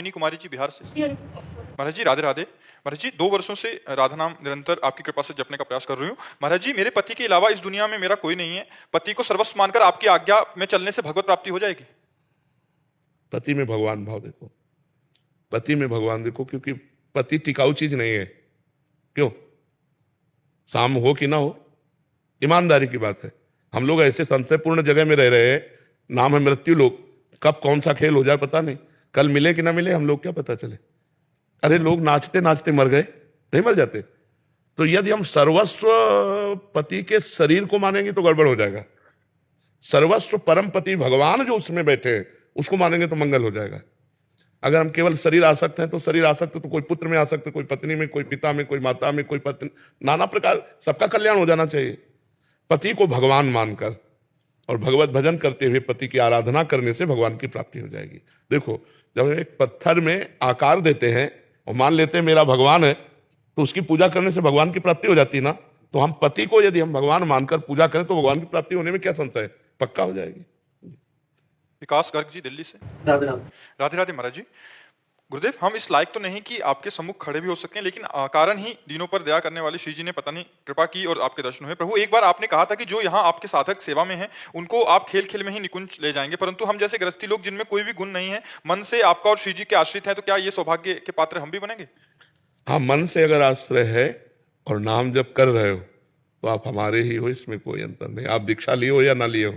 कामिनी कुमारी जी बिहार से। महाराज जी राधे राधे। महाराज जी 2 वर्षों से राधा नाम निरंतर आपकी कृपा से जपने का प्रयास कर रही हूँ। महाराज जी मेरे पति के अलावा इस दुनिया में मेरा कोई नहीं है। पति को सर्वस्व मानकर आपकी आज्ञा में चलने से भगवत प्राप्ति हो जाएगी? पति में भगवान भाव देखो, पति में भगवान देखो, क्योंकि पति टिकाऊ चीज नहीं है। क्यों? साम हो कि ना हो, ईमानदारी की बात है। हम लोग ऐसे संशयपूर्ण जगह में रह रहे हैं, नाम है मृत्यु लोक, कब कौन सा खेल हो जाए पता नहीं, कल मिले कि ना मिले हम लोग क्या पता चले। अरे लोग नाचते नाचते मर गए, नहीं मर जाते? तो यदि हम सर्वस्व पति के शरीर को मानेंगे तो गड़बड़ हो जाएगा। सर्वस्व परम पति भगवान जो उसमें बैठे हैं उसको मानेंगे तो मंगल हो जाएगा। अगर हम केवल शरीर आसक्त हैं तो शरीर आसक्त तो कोई पुत्र में आसक्त, कोई पत्नी में, कोई पिता में, कोई माता में, कोई पत्नी, नाना प्रकार, सबका कल्याण हो जाना चाहिए। पति को भगवान मानकर और भगवत भजन करते हुए पति की आराधना करने से भगवान की प्राप्ति हो जाएगी। देखो, जब एक पत्थर में आकार देते हैं और मान लेते हैं मेरा भगवान है, तो उसकी पूजा करने से भगवान की प्राप्ति हो जाती है ना। तो हम पति को यदि हम भगवान मानकर पूजा करें तो भगवान की प्राप्ति होने में क्या संशय है, पक्का हो जाएगी। विकास गर्ग जी दिल्ली से। राधे राधे। राधे राधे। महाराज जी गुरुदेव, हम इस लायक तो नहीं कि आपके सम्मुख खड़े भी हो सकें, लेकिन कारण ही दीनों पर दया करने वाले श्री जी ने पता नहीं कृपा की और आपके दर्शन हुए। प्रभु, एक बार आपने कहा था कि जो यहाँ आपके साधक सेवा में हैं उनको आप खेल खेल में ही निकुंज ले जाएंगे, परंतु हम जैसे गृहस्थी लोग जिनमें कोई भी गुण नहीं है, मन से आपका और श्री जी के आश्रित हैं, तो क्या ये सौभाग्य के पात्र हम भी बनेंगे? हाँ, मन से अगर आश्रय है और नाम जब कर रहे हो तो आप हमारे ही हो, इसमें कोई अंतर नहीं। आप दीक्षा लिए हो या ना लिए हो,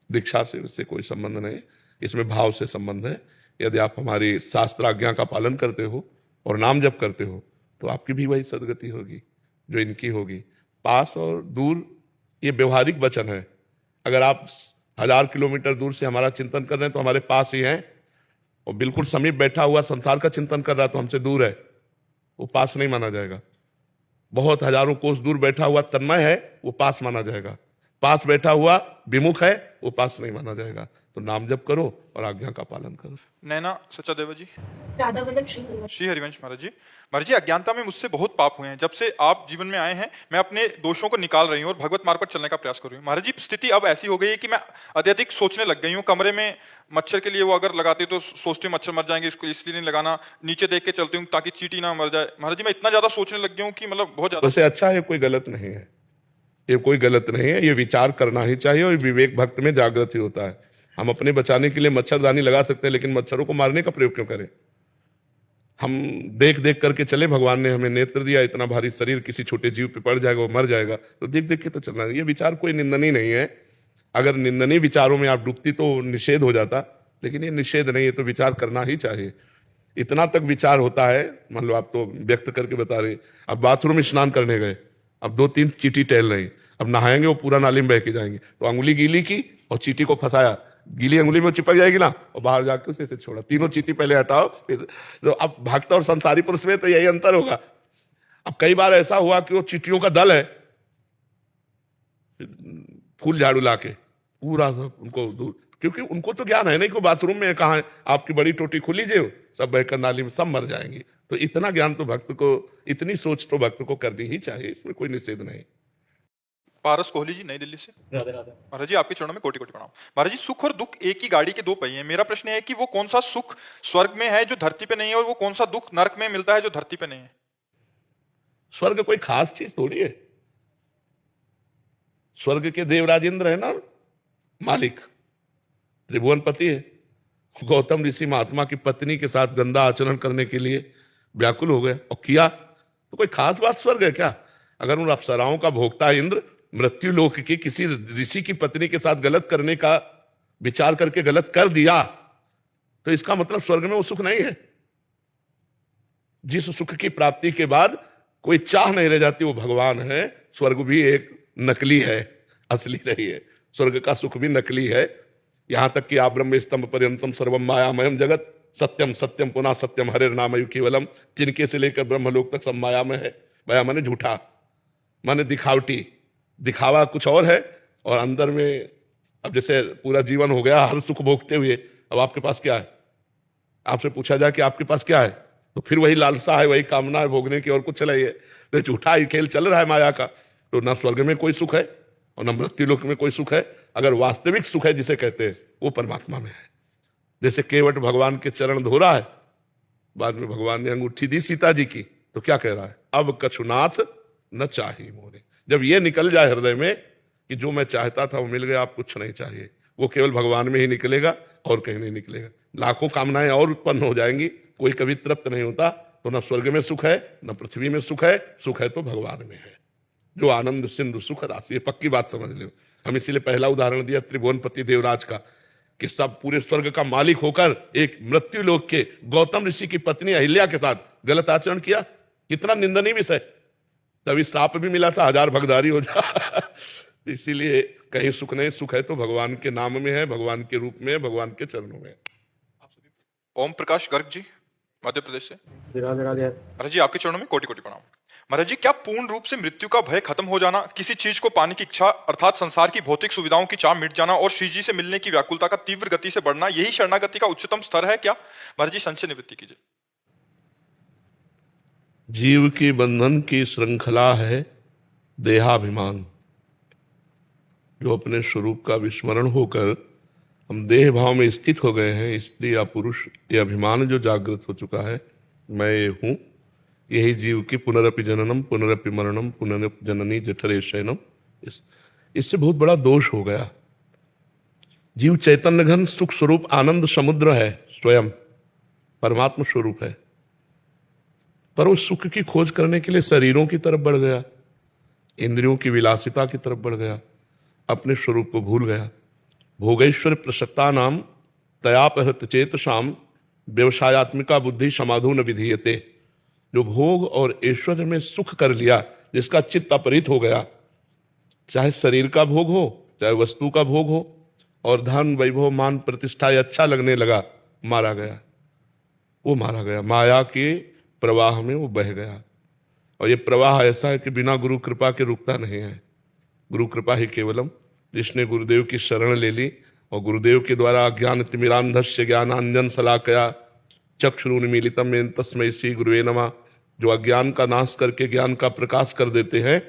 दीक्षा से इससे कोई संबंध नहीं, इसमें भाव से संबंध है। यदि आप हमारी शास्त्र आज्ञा का पालन करते हो और नाम जप करते हो तो आपकी भी वही सदगति होगी जो इनकी होगी। पास और दूर ये व्यवहारिक वचन है। अगर आप 1000 किलोमीटर दूर से हमारा चिंतन कर रहे हैं तो हमारे पास ही हैं, और बिल्कुल समीप बैठा हुआ संसार का चिंतन कर रहा है तो हमसे दूर है, वो पास नहीं माना जाएगा। बहुत हजारों कोस दूर बैठा हुआ तन्मय है, वो पास माना जाएगा। पास बैठा हुआ विमुख है, वो पास नहीं माना जाएगा। तो नाम जप करो और आज्ञा का पालन करो। नैना सचादेव जी। राधा वल्लभ श्री हरिवंश। महाराज जी अज्ञानता में मुझसे बहुत पाप हुए हैं। जब से आप जीवन में आए हैं मैं अपने दोषों को निकाल रही हूँ और भगवत मार्ग पर चलने का प्रयास कर रही हूँ। महाराज जी स्थिति अब ऐसी हो गई है कि मैं अत्यधिक सोचने लग गई हूँ। कमरे में मच्छर के लिए वो अगर लगाती तो सोचती हूँ मच्छर मर जाएंगे, इसको इसलिए नहीं लगाना। नीचे देख के चलती हूँ ताकि चींटी ना मर जाए। महाराज जी मैं इतना ज्यादा सोचने लग गई हूँ कि मतलब बहुत ज्यादा। वैसे अच्छा है, कोई गलत नहीं है, ये कोई गलत नहीं है, ये विचार करना ही चाहिए और विवेक भक्त में जागृत ही होता है। हम अपने बचाने के लिए मच्छरदानी लगा सकते हैं, लेकिन मच्छरों को मारने का प्रयोग क्यों करें? हम देख देख करके चले, भगवान ने हमें नेत्र दिया, इतना भारी शरीर किसी छोटे जीव पे पड़ जाएगा, वो मर जाएगा, तो देख देख के तो चलना है। ये विचार कोई निंदनीय नहीं है। अगर निंदनीय विचारों में आप डूबती तो निषेध हो जाता, लेकिन ये निषेध नहीं है, तो विचार करना ही चाहिए। इतना तक विचार होता है, मान लो आप तो व्यक्त करके बता रहे, अब बाथरूम में स्नान करने गए, अब 2-3 चींटी टहल रही, अब नहाएंगे वो पूरा नाली में बह के जाएंगे, तो अंगुली गीली की और चींटी को फंसाया, गीली अंगुली में चिपक जाएगी ना, और बाहर जाके उसे छोड़ा। तीनों चींटी पहले हटाओ। तो अब भक्त और संसारी पुरुष में तो यही अंतर होगा। अब कई बार ऐसा हुआ कि वो चींटियों का दल है, फूल झाड़ू लाके पूरा उनको दूर, क्योंकि उनको तो ज्ञान है नहीं कि बाथरूम में कहाँ है, आपकी बड़ी टोटी खुली जो सब बहकर नाली में सब मर जाएंगे। तो इतना ज्ञान तो भक्त को, इतनी सोच तो भक्त को करनी ही चाहिए, इसमें कोई निषेध नहीं। पारस कोहली जी नई दिल्ली से। राधे राधे। महाराज जी आपके चरणों में कोटि कोटि प्रणाम। महाराज जी सुख और दुख एक ही गाड़ी के 2 पहिए हैं। मेरा प्रश्न है कि वो कौन सा सुख स्वर्ग में है जो धरती पे नहीं है, और वो कौन सा दुख नरक में मिलता है जो धरती पे नहीं है? स्वर्ग कोई खास चीज थोड़ी है। स्वर्ग के देवराजेंद्र है ना मालिक, त्रिभुवनपति है। गौतम ऋषि महात्मा की पत्नी के साथ गंदा आचरण करने के लिए व्याकुल हो गए और किया, तो कोई खास बात स्वर्ग है क्या? अगर उन अप्सराओं का भोक्ता इंद्र मृत्यु लोक की किसी ऋषि की पत्नी के साथ गलत करने का विचार करके गलत कर दिया, तो इसका मतलब स्वर्ग में वो सुख नहीं है। जिस सुख की प्राप्ति के बाद कोई चाह नहीं रह जाती, वो भगवान है। स्वर्ग भी एक नकली है, असली नहीं है। स्वर्ग का सुख भी नकली है। यहां तक कि आप ब्रह्म स्तंभ पर्यंतम सर्वम मायामयम जगत सत्यम सत्यम पुनः सत्यम हरिर नामयु केवलम, तिनके से लेकर ब्रह्मलोक तक सब मायामय है। माया माने झूठा, माने दिखावटी, दिखावा कुछ और है और अंदर में, अब जैसे पूरा जीवन हो गया हर सुख भोगते हुए, अब आपके पास क्या है? आपसे पूछा जाए कि आपके पास क्या है, तो फिर वही लालसा है, वही कामना है भोगने की, और कुछ चला ही है। तो झूठा ही खेल चल रहा है माया का। तो ना स्वर्ग में कोई सुख है और न मृत्यु लोक में कोई सुख है। अगर वास्तविक सुख है जिसे कहते हैं, वो परमात्मा में है। जैसे केवट भगवान के चरण धो रहा है बाद में भगवान ने अंगूठी दी सीता जी की, तो क्या कह रहा है, अब कछुनाथ न चाहिए मोरे। जब ये निकल जाए हृदय में कि जो मैं चाहता था वो मिल गया, आप कुछ नहीं चाहिए, वो केवल भगवान में ही निकलेगा और कहीं नहीं निकलेगा। लाखों कामनाएं और उत्पन्न हो जाएंगी, कोई कभी तृप्त नहीं होता। तो न स्वर्ग में सुख है, न पृथ्वी में सुख है, सुख है तो भगवान में है, जो आनंद सिंधु सुख राशि। ये पक्की बात समझ लो। हम इसीलिए पहला उदाहरण दिया त्रिभुवनपति देवराज का, कि सब पूरे स्वर्ग का मालिक होकर एक मृत्यु लोक के गौतम ऋषि की पत्नी अहिल्या के साथ गलत आचरण किया, कितना निंदनीय विषय। तभी साप भी मिला था, 1000 भगदारी हो जा। इसीलिए कहीं सुख नहीं, सुख है तो भगवान के नाम में है, भगवान के रूप में है, भगवान के चरणों में है। ओम प्रकाश गर्ग जी, मध्य प्रदेश से। राधे राधे। महाराज जी, आपके चरणों में कोटि कोटि प्रणाम। महाराज जी, क्या पूर्ण रूप से मृत्यु का भय खत्म हो जाना, किसी चीज को पाने की इच्छा अर्थात संसार की भौतिक सुविधाओं की चाह मिट जाना और श्री जी से मिलने की व्याकुलता का तीव्र गति से बढ़ना, यही शरणागति का उच्चतम स्तर है क्या? महाराज जी, संशय निवृत्ति कीजिए। जीव की बंधन की श्रृंखला है देहाभिमान, जो अपने स्वरूप का विस्मरण होकर हम देह भाव में स्थित हो गए हैं। स्त्री या पुरुष, ये अभिमान जो जागृत हो चुका है, मैं ये हूं, यही जीव की पुनरपि जननम पुनरपि मरणम पुनरपि जननी जठरे शयनम, इससे बहुत बड़ा दोष हो गया। जीव चैतन्य घन सुख स्वरूप आनंद समुद्र है, स्वयं परमात्मा स्वरूप है, पर वो सुख की खोज करने के लिए शरीरों की तरफ बढ़ गया, इंद्रियों की विलासिता की तरफ बढ़ गया, अपने स्वरूप को भूल गया। भोगेश्वर प्रसक्ता नाम तयापहृत चेतसाम व्यवसायत्मिका बुद्धि समाधु न विधीयते। जो भोग और ऐश्वर्य में सुख कर लिया, जिसका चित्त अपहृत हो गया, चाहे शरीर का भोग हो, चाहे वस्तु का भोग हो, और धन वैभव मान प्रतिष्ठा अच्छा लगने लगा, मारा गया, वो मारा गया, माया के प्रवाह में वो बह गया। और ये प्रवाह ऐसा है कि बिना गुरु कृपा के रुकता नहीं है। गुरु कृपा ही केवलम, जिसने गुरुदेव की शरण ले ली और गुरुदेव के द्वारा ज्ञान तिमिरांधस्य ज्ञानांजन शलाकया चक्षुरुन्मीलितम येन तस्मै श्री गुरुवे नमः, जो अज्ञान का नाश करके ज्ञान का प्रकाश कर देते हैं,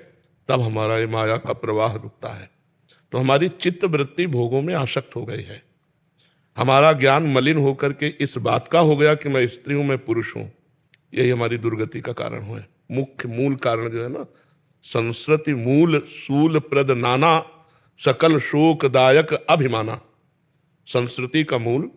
तब हमारा ये माया का प्रवाह रुकता है। तो हमारी चित्त वृत्ति भोगों में आसक्त हो गई है, हमारा ज्ञान मलिन होकर के इस बात का हो गया कि मैं स्त्री हूं, मैं पुरुष हूं। यही हमारी दुर्गति का कारण हुआ है। मुख्य मूल कारण जो है ना, संस्कृति मूल सूल प्रद नाना सकल शोकदायक अभिमाना। संस्कृति का मूल